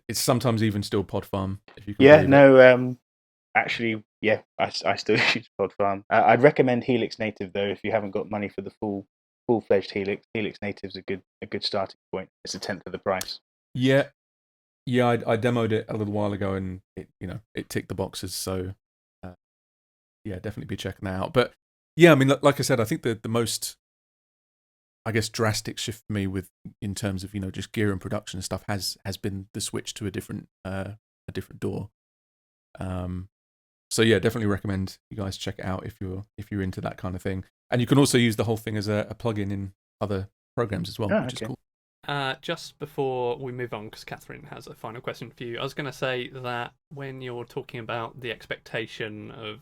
It's sometimes even still Pod Farm, if you can believe it. No, actually, yeah, I still use Pod Farm. I'd recommend Helix Native though if you haven't got money for the full-fledged Helix. Helix Native's a good starting point. It's a tenth of the price. Yeah, I demoed it a little while ago, and it ticked the boxes. So, yeah, definitely be checking that out. But yeah, I mean, like I said, I think the most, I guess, drastic shift for me in terms of just gear and production and stuff has been the switch to a different DAW. So yeah, definitely recommend you guys check it out if you're into that kind of thing. And you can also use the whole thing as a plugin in other programs as well, which is cool. Just before we move on, because Catherine has a final question for you, I was going to say that when you're talking about the expectation of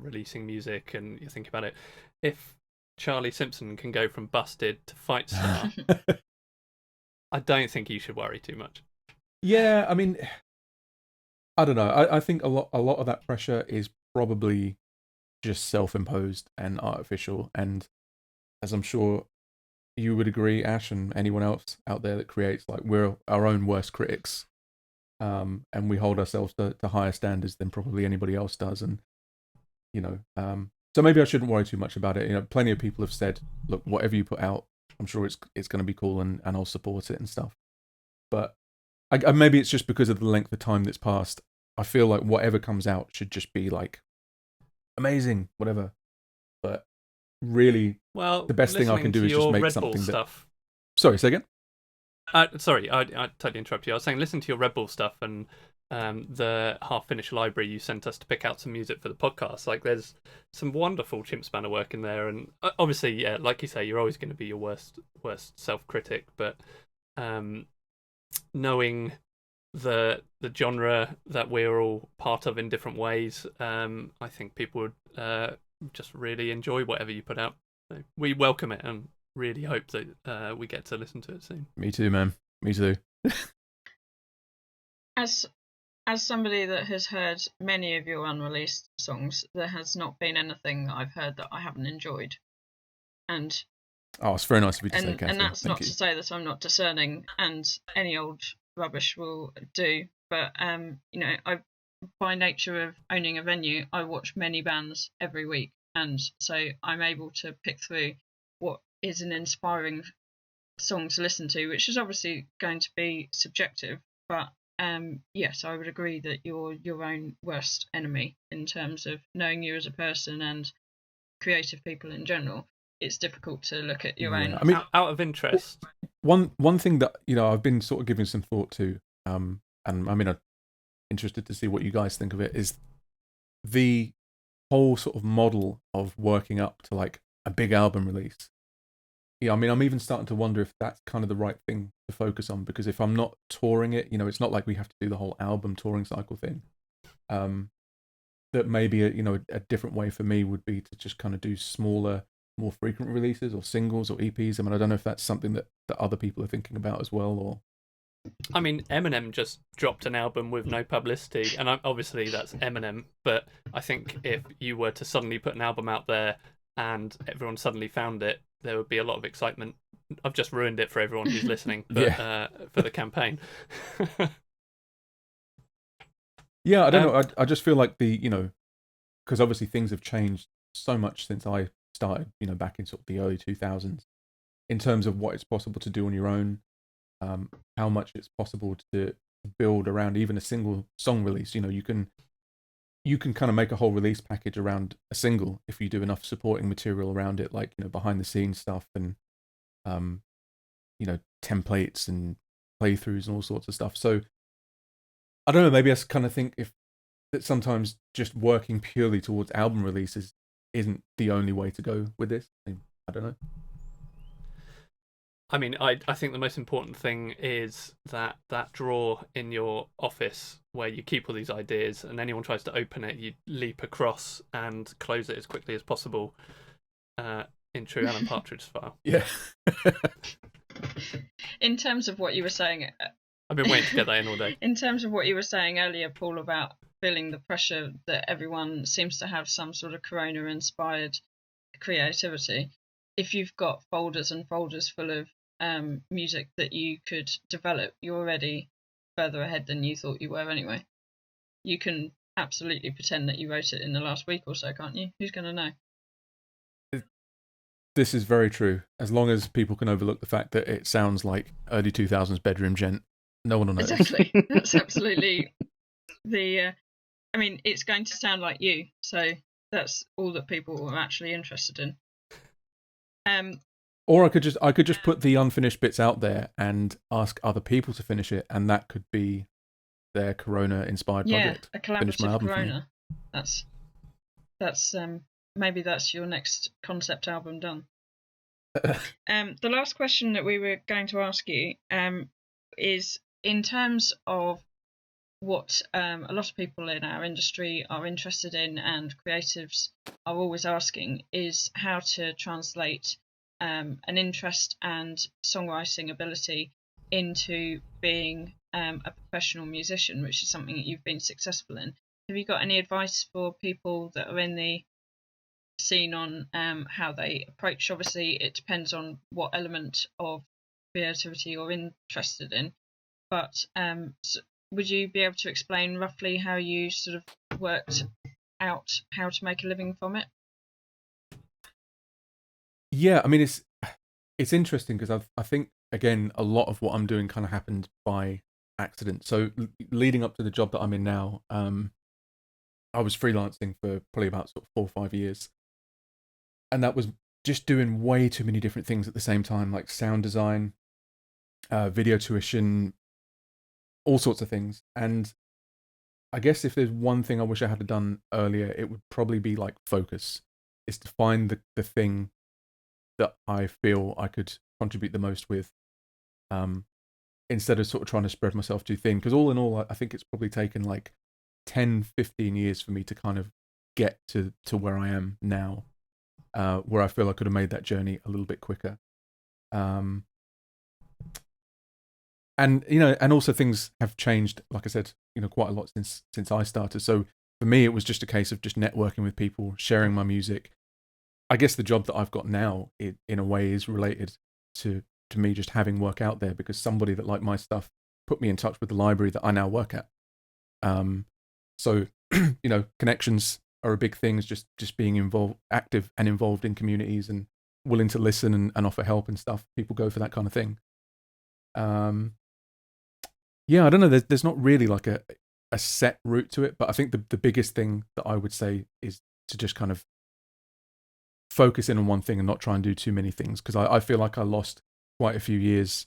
releasing music and you think about it, if Charlie Simpson can go from Busted to Fight Star, I don't think you should worry too much. Yeah, I mean, I don't know. I think a lot of that pressure is probably just self-imposed and artificial, and as I'm sure you would agree, Ash, and anyone else out there that creates, like, we're our own worst critics, and we hold ourselves to higher standards than probably anybody else does, and so maybe I shouldn't worry too much about it. Plenty of people have said, look, whatever you put out, I'm sure it's going to be cool, and I'll support it and stuff. But maybe it's just because of the length of time that's passed. I feel like whatever comes out should just be like amazing, whatever. But really, the best thing I can do is just make Red something Bull that. Stuff. Sorry, say again. Sorry, I totally interrupted you. I was saying, listen to your Red Bull stuff and the half-finished library you sent us to pick out some music for the podcast. Like, there's some wonderful Chimp Spanner work in there, and obviously, yeah, like you say, you're always going to be your worst self-critic. But knowing the genre that we're all part of in different ways, I think people would just really enjoy whatever you put out. So we welcome it and really hope that we get to listen to it soon. Me too, man. Me too. As somebody that has heard many of your unreleased songs, there has not been anything that I've heard that I haven't enjoyed. And it's very nice of you to say, Catherine. And that's Thank not you. to say that I'm not discerning and any old rubbish will do. But I, by nature of owning a venue, I watch many bands every week, and so I'm able to pick through what is an inspiring song to listen to, which is obviously going to be subjective, but yes, I would agree that you're your own worst enemy in terms of knowing you as a person and creative people in general. It's difficult to look at your own. I mean, out of interest, one thing that I've been sort of giving some thought to, and I mean, I'm interested to see what you guys think of it, is the whole sort of model of working up to like a big album release. Yeah, I mean, I'm even starting to wonder if that's kind of the right thing to focus on, because if I'm not touring it, it's not like we have to do the whole album touring cycle thing. That maybe a different way for me would be to just kind of do smaller, more frequent releases or singles or EPs. I mean, I don't know if that's something that other people are thinking about as well, or. I mean, Eminem just dropped an album with no publicity, and obviously that's Eminem, but I think if you were to suddenly put an album out there and everyone suddenly found it, there would be a lot of excitement. I've just ruined it for everyone who's listening, but for the campaign. Yeah, I don't know. I just feel like because obviously things have changed so much since I started, back in sort of the early 2000s, in terms of what it's possible to do on your own, how much it's possible to build around even a single song release. You can kind of make a whole release package around a single if you do enough supporting material around it, like behind the scenes stuff and templates and playthroughs and all sorts of stuff. So I don't know, maybe I kind of think that sometimes just working purely towards album releases isn't the only way to go with this. I don't know. I mean, I think the most important thing is that drawer in your office where you keep all these ideas, and anyone tries to open it, you leap across and close it as quickly as possible, in true Alan Partridge style. Yeah. In terms of what you were saying I've been waiting to get that in all day. In terms of what you were saying earlier, Paul, about feeling the pressure that everyone seems to have some sort of Corona-inspired creativity, if you've got folders and folders full of music that you could develop, you're already further ahead than you thought you were anyway. You can absolutely pretend that you wrote it in the last week or so, can't you? Who's going to know? This is very true. As long as people can overlook the fact that it sounds like early 2000s bedroom gent, no one will notice. Exactly. That's absolutely the... I mean, it's going to sound like you, so that's all that people are actually interested in. Or I could just put the unfinished bits out there and ask other people to finish it, and that could be their Corona-inspired project. Yeah, a collaborative Corona. That's maybe that's your next concept album done. The last question that we were going to ask you is in terms of what a lot of people in our industry are interested in and creatives are always asking is how to translate an interest and songwriting ability into being a professional musician, which is something that you've been successful in. Have you got any advice for people that are in the scene on how they approach? Obviously, it depends on what element of creativity you're interested in, but would you be able to explain roughly how you sort of worked out how to make a living from it? Yeah, I mean it's interesting because I think again a lot of what I'm doing kind of happened by accident. So leading up to the job that I'm in now, I was freelancing for probably about sort of 4 or 5 years, and that was just doing way too many different things at the same time, like sound design, video tuition, all sorts of things. And I guess if there's one thing I wish I had done earlier, it would probably be like focus, is to find the thing that I feel I could contribute the most with, instead of sort of trying to spread myself too thin. Because all in all, I think it's probably taken like 10, 15 years for me to kind of get to where I am now, where I feel I could have made that journey a little bit quicker. And and also things have changed, like I said, quite a lot since I started. So for me, it was just a case of just networking with people, sharing my music. I guess the job that I've got now, in a way, is related to me just having work out there, because somebody that liked my stuff put me in touch with the library that I now work at. So connections are a big thing. Is just being active and involved in communities and willing to listen and offer help and stuff. People go for that kind of thing. Yeah, I don't know. There's not really like a set route to it, but I think the biggest thing that I would say is to just kind of focus in on one thing and not try and do too many things, because I feel like I lost quite a few years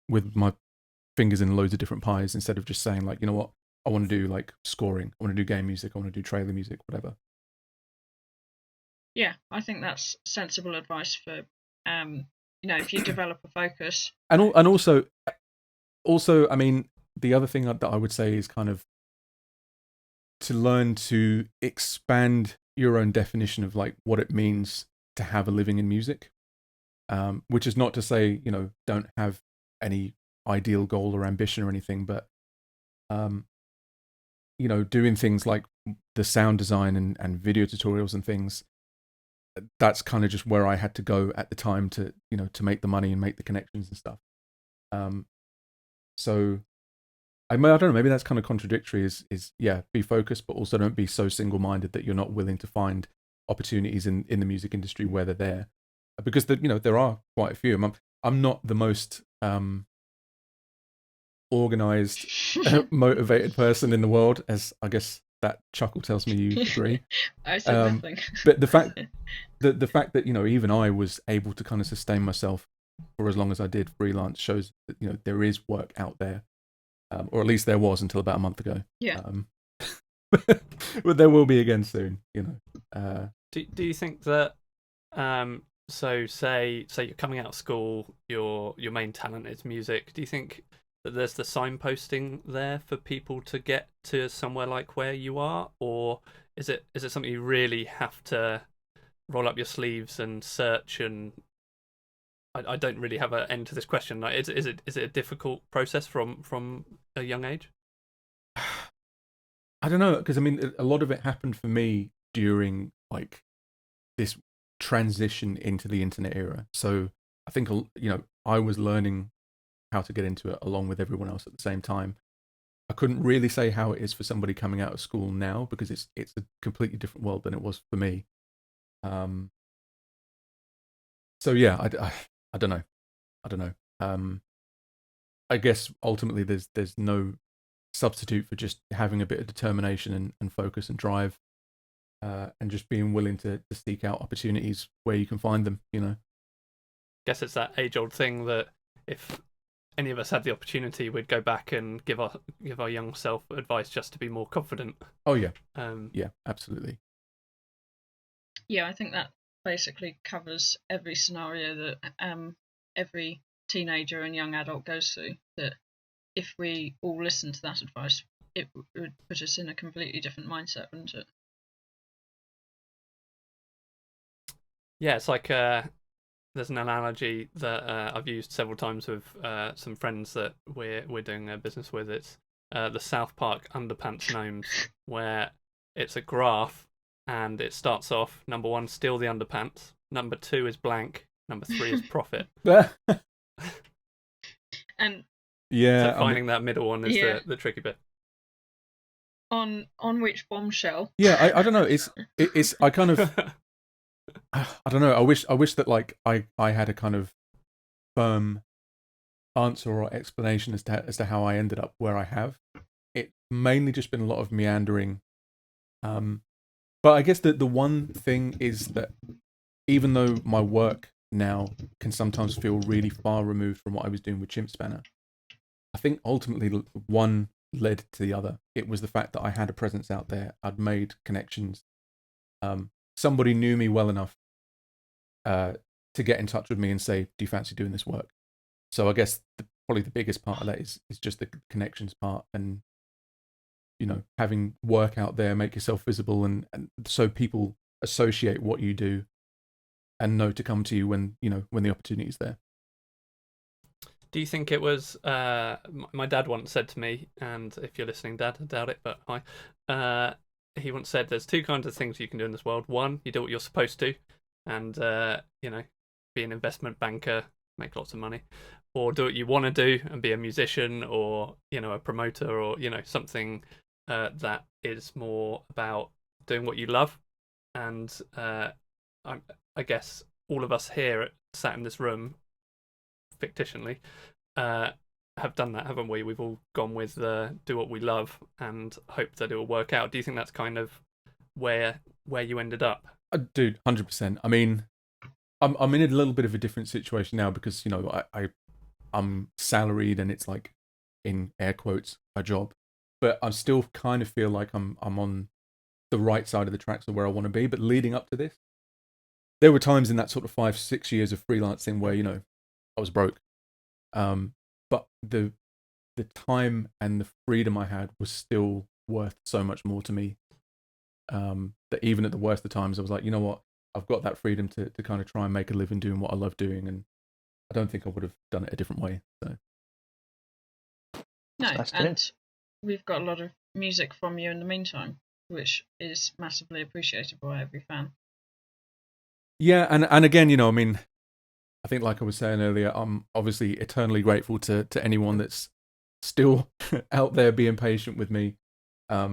with my fingers in loads of different pies, instead of just saying like, you know what, I want to do like scoring, I want to do game music, I want to do trailer music, whatever. Yeah, I think that's sensible advice for if you develop a focus. And also, I mean, the other thing that I would say is kind of to learn to expand your own definition of like what it means to have a living in music, which is not to say don't have any ideal goal or ambition or anything, but doing things like the sound design and video tutorials and things, that's kind of just where I had to go at the time to to make the money and make the connections and stuff. So I don't know, maybe that's kind of contradictory, is yeah, be focused, but also don't be so single-minded that you're not willing to find opportunities in the music industry where they're there, because there are quite a few. I'm not the most organized, motivated person in the world, as I guess that chuckle tells me you agree. I said nothing. But the fact that even I was able to kind of sustain myself for as long as I did freelance shows that there is work out there, or at least there was until about a month ago. Yeah. But there will be again soon. Do you think that so say you're coming out of school, your main talent is music? Do you think that there's the signposting there for people to get to somewhere like where you are, or is it something you really have to roll up your sleeves and search and I don't really have an end to this question. Like, is it a difficult process from a young age? I don't know, because I mean, a lot of it happened for me during like this transition into the internet era. So I think I was learning how to get into it along with everyone else at the same time. I couldn't really say how it is for somebody coming out of school now, because it's a completely different world than it was for me. So yeah, I don't know. I don't know. I guess ultimately there's no substitute for just having a bit of determination and focus and drive, and just being willing to seek out opportunities where you can find them. Guess it's that age-old thing that if any of us had the opportunity, we'd go back and give our young self advice just to be more confident. Oh yeah, yeah, absolutely. Yeah, I think that basically covers every scenario that every teenager and young adult goes through. That if we all listen to that advice, it would put us in a completely different mindset, wouldn't it? Yeah, it's like there's an analogy that I've used several times with some friends that we're doing a business with. It's the South Park underpants gnomes, where it's a graph and it starts off number 1, steal the underpants. Number 2 is blank. Number 3 is profit. And yeah, so finding that middle one is the tricky bit. On which bombshell? Yeah, I don't know. It's I kind of I don't know. I wish that like I had a kind of firm answer or explanation as to how I ended up where I have. It's mainly just been a lot of meandering. But I guess the one thing is that even though my work now can sometimes feel really far removed from what I was doing with Chimp Spanner, I think ultimately one led to the other. It was the fact that I had a presence out there. I'd made connections. Somebody knew me well enough to get in touch with me and say, "Do you fancy doing this work?" So I guess probably the biggest part of that is just the connections part, and having work out there, make yourself visible, and so people associate what you do and know to come to you when the opportunity is there. Do you think it was my dad once said to me, and if you're listening, Dad, I doubt it, but hi. He once said there's 2 kinds of things you can do in this world. 1, you do what you're supposed to, and be an investment banker, make lots of money, or do what you want to do and be a musician or a promoter or something that is more about doing what you love. And I guess all of us here sat in this room fictitiously have done that, haven't we? We've all gone with do what we love and hope that it will work out. Do you think that's kind of where you ended up? Dude, 100%. I mean, I'm in a little bit of a different situation now because I'm salaried and it's like, in air quotes, a job, but I still kind of feel like I'm on the right side of the tracks of where I want to be. But leading up to this, there were times in that sort of 5-6 years of freelancing where I was broke, but the time and the freedom I had was still worth so much more to me, that even at the worst of times I was like, you know what, I've got that freedom to kind of try and make a living doing what I love doing, and I don't think I would have done it a different way. So no, and we've got a lot of music from you in the meantime, which is massively appreciated by every fan. Yeah, and again, I mean, I think like I was saying earlier, I'm obviously eternally grateful to anyone that's still out there being patient with me. I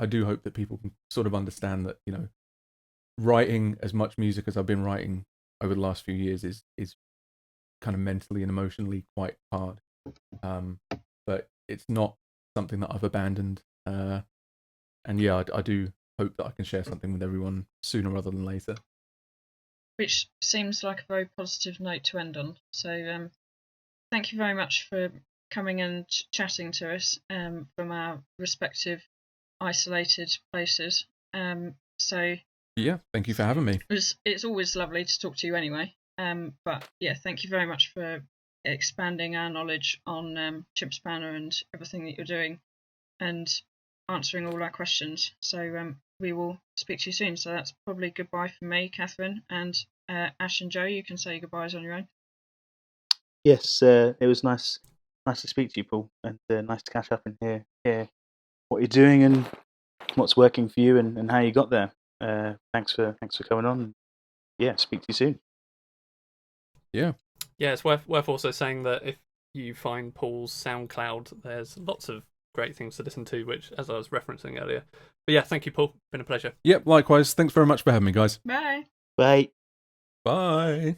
do hope that people can sort of understand that, writing as much music as I've been writing over the last few years is kind of mentally and emotionally quite hard. But it's not something that I've abandoned. And yeah, I do hope that I can share something with everyone sooner rather than later. Which seems like a very positive note to end on. So thank you very much for coming and chatting to us from our respective isolated places. So yeah, thank you for having me. It's always lovely to talk to you anyway. But yeah, thank you very much for expanding our knowledge on Chimp Spanner and everything that you're doing, and answering all our questions. So we will speak to you soon. So that's probably goodbye from me, Catherine, and Ash and Joe. You can say goodbyes on your own. Yes, it was nice to speak to you, Paul, and nice to catch up and hear what you're doing and what's working for you and how you got there. Thanks for coming on. Yeah, speak to you soon. Yeah. Yeah, it's worth also saying that if you find Paul's SoundCloud, there's lots of great things to listen to, which, as I was referencing earlier. But yeah, thank you, Paul. Been a pleasure. Yep, likewise. Thanks very much for having me, guys. Bye. Bye. Bye.